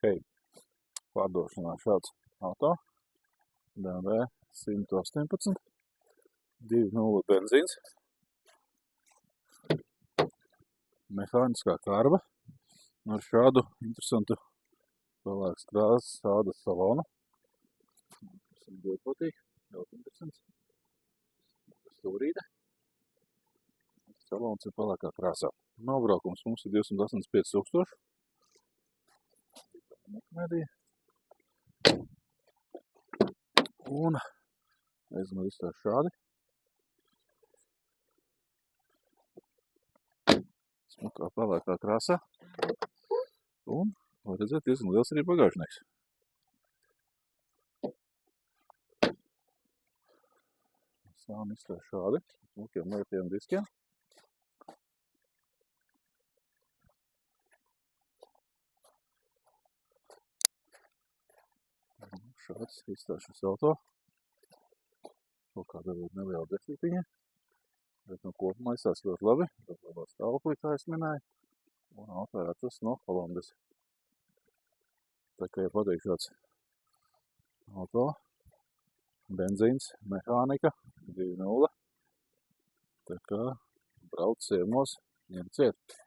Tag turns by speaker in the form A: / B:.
A: Hei, pārdošanā šāds auto BMW 118 2.0 benzīns, mehāniskā karva ar šādu interesantu pelēkas krāsas ādas salonu. Tas ļoti patīk, ļoti interesants. Stūrīte. Salons ir pelēkā krāsā. Nobraukums mums ir 285 000. Un aizmēr izstāst šādi. Smukā pelēkā krāsā. Un, var redzēt, diezgan liels arī bagāžnieks. Sāni izstāst šādi. Smukiem lietiem diskiem. Šāds izstāst šis auto. Kaut kāda varbūt neliela defektiņa. Bet no kopumā izstāst ļoti labi. Ļoti labā stāvoklī, kā es minēju. Un auto ir atrasts no Holandas. Tā kā, ja patīk šāds auto, benzīns, mehānika, 2.0. Tā kā brauc ciemos, ņem ciet.